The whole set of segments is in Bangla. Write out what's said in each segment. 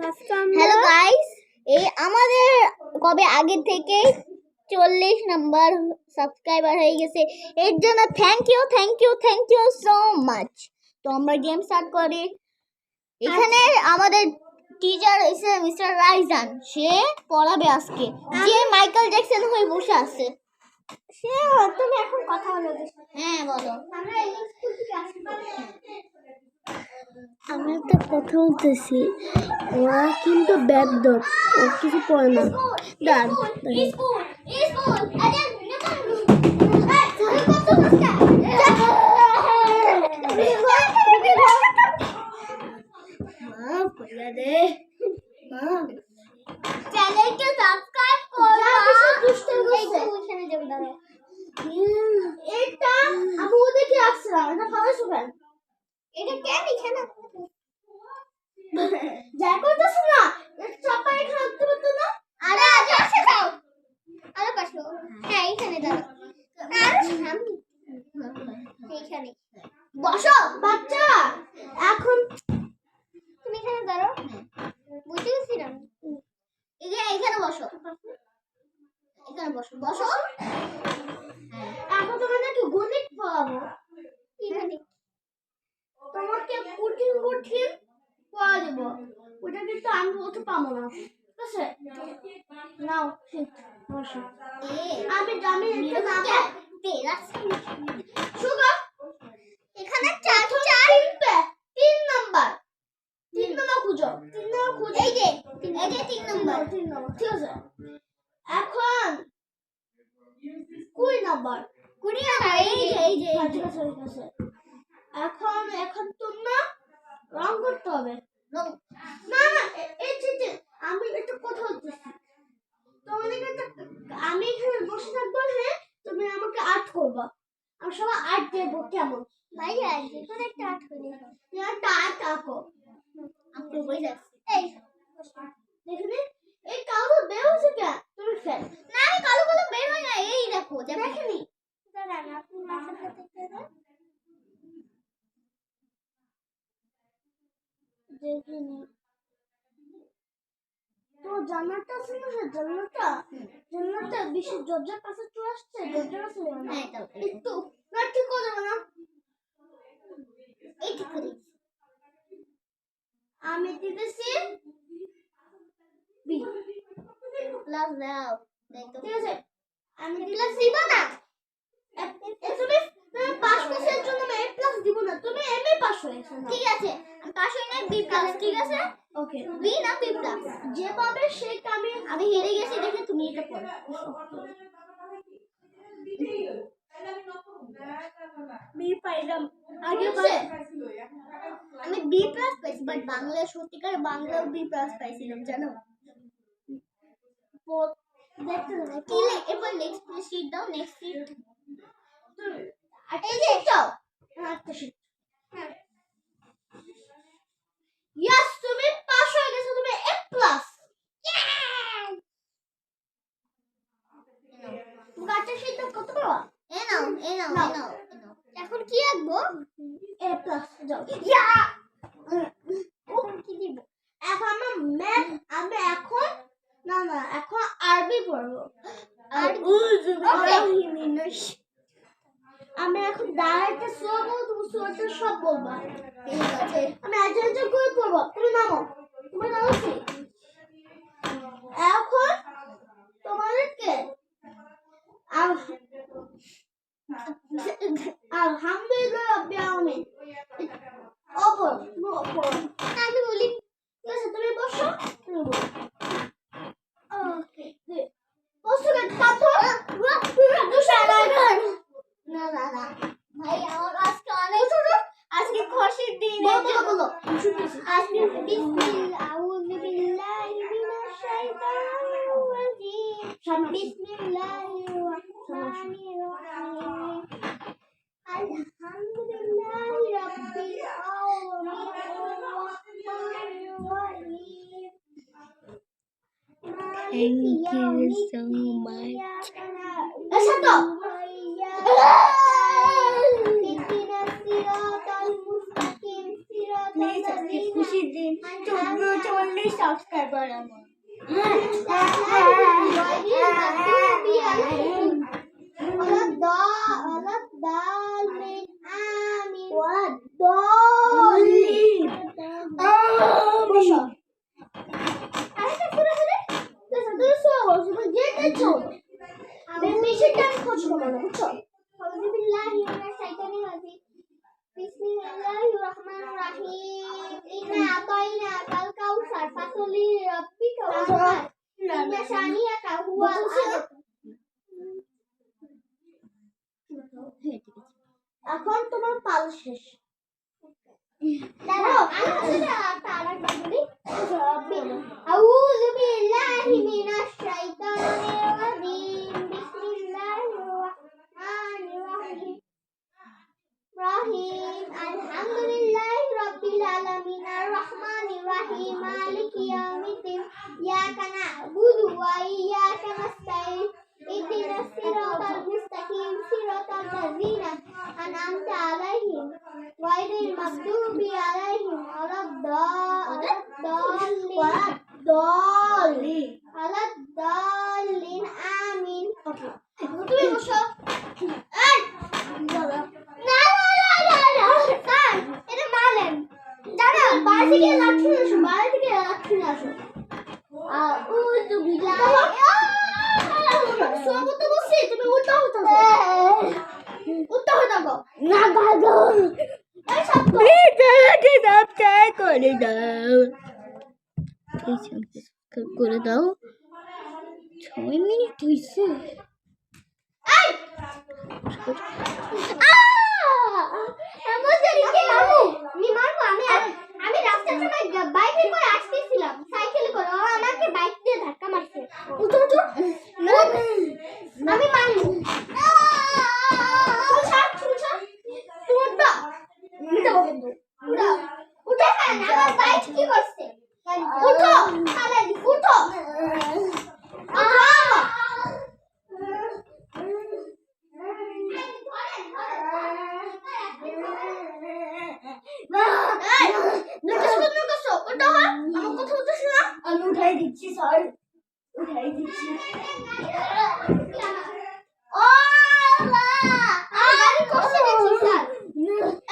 হ্যালো গাইস, এই আমাদের কবে আগে থেকে 40 নাম্বার সাবস্ক্রাইবার হয়ে গেছে। এর জন্য থ্যাংক ইউ সো মাচ। তো আমরা গেম স্টার্ট করি। এখানে আমাদের টিচার এসে মিস্টার রাইজান, সে পড়াবে আজকে। যে মাইকেল জ্যাকসন হয়ে বসে আছে সে। তুমি এখন কথা বলো। হ্যাঁ বলো। আমরা এই স্কুল থেকে আসি। আমি একটা কথা বলতেছি, ওরা কিন্তু ব্যাদ ও কিছু পড়ে না। চ্যানেলকে সাবস্ক্রাইব করো। এটা আমি ওদেরকে আসছিলাম, এটা ভালো শুনেন। এটা কেন এখানে যা করতেছ না, এটা চাপা এখানে রাখতে পারতো না। আরে আগে আসে দাও, আরে পাশে। হ্যাঁ এখানে দাও, আর সামনে এইখানে বসো। বাচ্চা এখন তুমি এখানে দাঁড়াও। বুঝতে গেছি না, এইখানে বসো, এখানে বসো বসো। এখন তোমার নাকি গণিত পড়াবো। তোমাকে কঠিন কঠিন পড়া দেব, ওটা কিন্তু আমি বলতে পারবো না। ঠিক আছে, নাও বসো। আমি জানি একটা নাম সুগার। এখানে তিন নাম্বার খুঁজো। এই যে 3 নাম্বার। ঠিক আছে, এখন 20 নাম্বার। এই যে ঠিক আছে। এখন তোমরা রং করতে হবে। না না, এই যে আমি একটা কথা বলতেছি। আমি এখানে বসে থাকবো, হ্যাঁ তুমি আমাকে আর্ট করবা। আমি সবাই আর্ট দেবো। কেমন ভাই? এখন একটা আর্ট করি। একটা আর্ট আঁকো। আমি বই যাচ্ছি। এই দেখুন, এই কালো বের হচ্ছে কেন? তুমি ফেল না। আমি কালো বের হয় না। এই দেখো, দেখেনি? দাঁড়ান, আপনি মাথাটা দেখতে দেন। দেখিনি তো জান্নাতটা আছে না, জান্নাতটা বিশ্ব দরজার কাছে চলে আসছে। দরজার কাছে একটু না, ঠিক করে দেবো না। এই ঠিক করে আমি দিতেছি বি প্লাস দাও। ঠিক আছে, আমি দিলাম দিব না। তুমি পাস কোর্সের জন্য আমি এ প্লাস দিব না। তুমি এমএ পাস হয়েছো। ঠিক আছে, আমি পাস হই না, বি প্লাস। ঠিক আছে, ওকে, বি না বি প্লাস যে পাবে সেটা। আমি হেরে গেছি দেখে তুমি এটা পড়ো। বি পাইলাম আগে। আমি বি প্লাস পাইছি, বাট বাংলা সত্যিকার বাংলা বি প্লাস পাইছিলাম, জানো? দেখতে না কি এবার নেক্সট শীট দাও। নেক্সট শীট এই যে দাও। একটা শীট। ইয়েস, তুমি পাস হয়ে গেছো। তুমি এ প্লাস। গাছের শীট কত পারো? এ নাও। এখন কি আঁকবো? এ প্লাস দাও। ইয়া কি দিব? এখন আমি এখন না এখন আরবি পড়বো। আমি এখন ডাইরেক্ট সব বলবো, তুমি সবটা সব বলবা। ঠিক আছে, আমি আজ করে পড়বো। তুমি নামো। এখন তোমাদেরকে আলহামদুলিল্লাহ রাব্বিল আলামিন অপর আমি বলি। ঠিক আছে, তুমি বসো। তুমি বলো। ওকে, বসো। না ভাই, আমার আজকে অনেক আজকে খুশির দিন। বলো আজকে বিসমিল্লাহ আউযু বিল্লাহি মিনাশ শাইতানির রাজিম। বিসমিল্লাহির রাহমানির রাহিম। আলহামদুলিল্লাহি রাব্বিল আলামিন রাহমানির রাহিম। Thank you so much. Exacto. اهدنا الصراط المستقيم صراط আজকে খুশির দিন 40 সাবস্ক্রাইবার আমার এখন তোমার পাল শেষ أعوذ بالله من الشيطان الرجيم بسم الله الرحمن الرحيم الحمد لله رب العالمين الرحمن الرحيم مالك يوم الدين إياك نعبد وإياك نستعين اهدنا الصراط المستقيم صراط الذين أنعمت عليهم غير المغضوب عليهم ولا الضالين آمين তুমি বসো এই না স্যার এটা মানেন দাঁড়া বাইরে থেকে লাঠি আসো আউযু বিল্লাহি সব তো বসে তুমি উল্টা হতে গো না গাগো এই সব ভিডিওটি সাবস্ক্রাইব করে দাও সাবস্ক্রাইব করে দাও 6 মিনিট হইছে আমি রাস্তার সময় বাইকে করে আসতেছিলাম সাইকেলে করে ও আমাকে বাইক দিয়ে ধাক্কা মারছে উঠো আমি মানবো বাইক কি করছে উঠো উঠো আমি উঠাই দিচ্ছি স্যার উঠাই দিচ্ছি ও আল্লাহ গাড়ি কষ্ট দিচ্ছি স্যার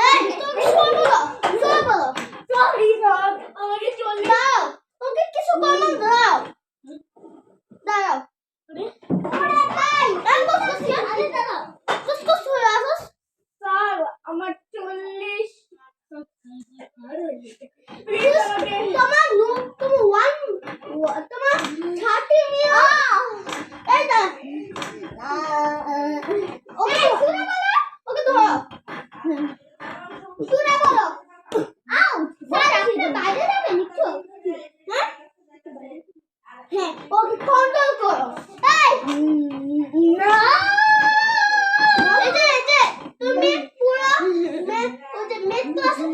এই তুমি বলো সরি স্যার আমাকে চলে দাও ওকে কিছু কমান দাও দাও ওরে ভাই আমি বলছি আরে দাঁড়াও কষ্ট হয়ে আসস স্যার আমার 40 তোমার তোমার 30 নিয়ে এই দাও ওকে শুনে বলো ওকে ধরো শুনে বলো আউ স্যার আপনি বাইরে যাবেন নিচ্ছো হ্যাঁ ওকে কন্ট্রোল করো এই না এই যে তুমি পুরো ওই যে মেট ক্লাসে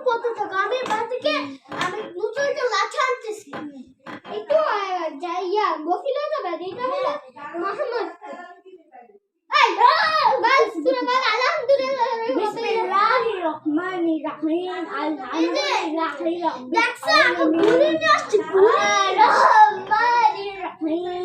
পড়তে থাকো আমি বাড়ি থেকে আমি নতুন লাঠি আনতেছি একটু যাইয়া গফিলা যাবে এটা হলো মোহাম্মদ এই বাস তুমি বল আলহামদুলিল্লাহ বিসমিল্লাহির রহমানির রহিম আলহামদুলিল্লাহি দেখছ আমি ঘুরে আসছি ঘুরে রহমানির রহিম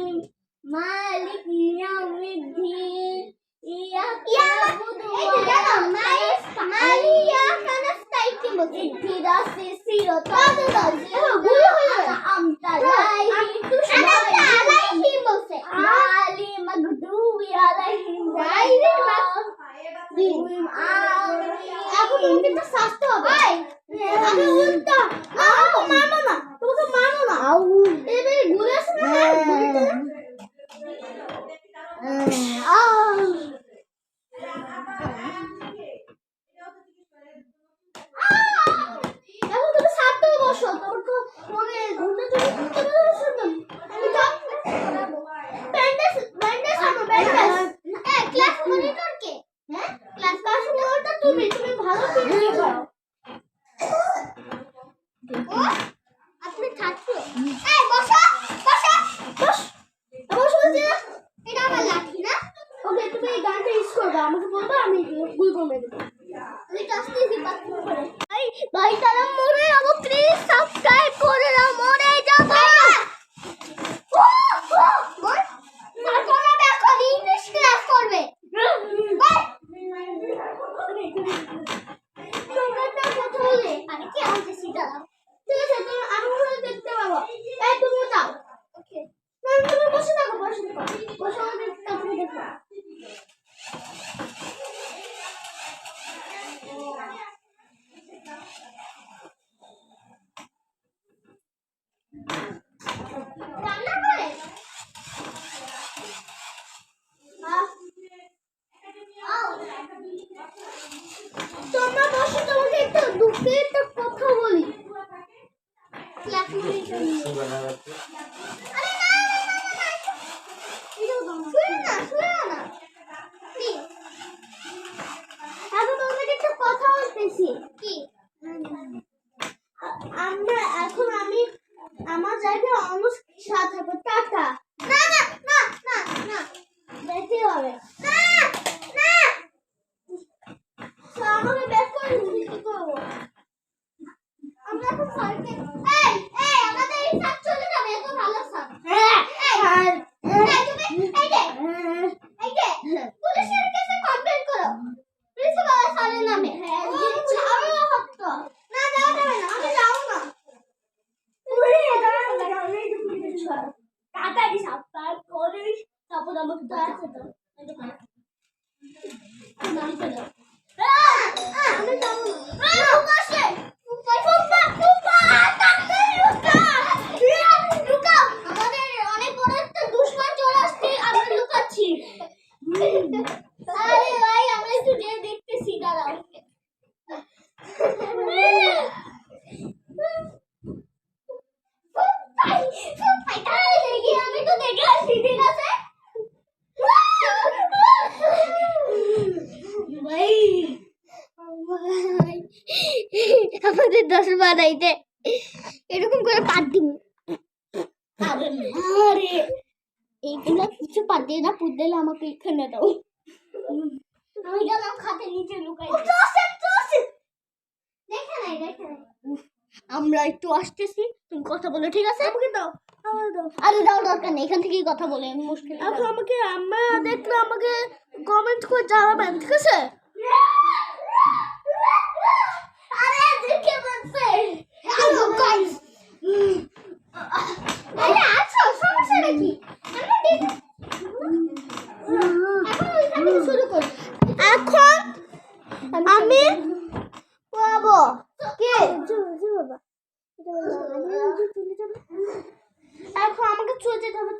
বানা যাচ্ছে আরে না না না না শুয়ে না প্লিজ এখন তোমাকে একটা কথা বলতেছি কি আমরা এখন আমি আমার জায়গায় আমার সাথে থাকবো টাটা না না না না না যেতে হবে না না আমাকে ব্যাক করে দিবি কি করবো আমরা এখন সার্কে এই আমাদের এই সাথ চলে যাবে এত ভালো সাথ তুমি এই যে পুলিশের কাছে কমপ্লেইন করো প্রিন্সিপাল স্যারের নামে আমি হতো না যাওয়া যাবে না আমি যাবো না তাড়াতাড়ি সাবস্ক্রাইব করিস তারপর আমাকে দেখাতে দাও আমি যাবো না আমাদের অনেক বড় একটা দুশমন চলে আসছে আমরা লুকাচ্ছি আরে ভাই আমরা একটু যেয়ে দেখতেছি দাঁড়াও আমি তো দেখে আসছি ঠিক আছে আমাদের 10 বানাইতে এরকম করে পাত দিব আরে এইগুলো কিছু পাত দিয়ে না পুত দিলে আমাকে এখানে দাও আমি গেলাম খাতে নিচে লুকাই দেখে নাই আমরা একটু আসতেছি তুমি কথা বলো ঠিক আছে আমাকে দাও আরে দাও দরকার নেই এখান থেকেই কথা বলে আমি মুশকিল এখন আমাকে আম্মা দেখলে আমাকে কমেন্ট করে জানাবেন ঠিক আছে আরে দেখে বলছে হ্যালো গাইস আরে আচ্ছা সমস্যা কি আমরা এখন শুরু করি এখন আমি বাবা কে বাবা এখন আমাকে চলে যেতে হবে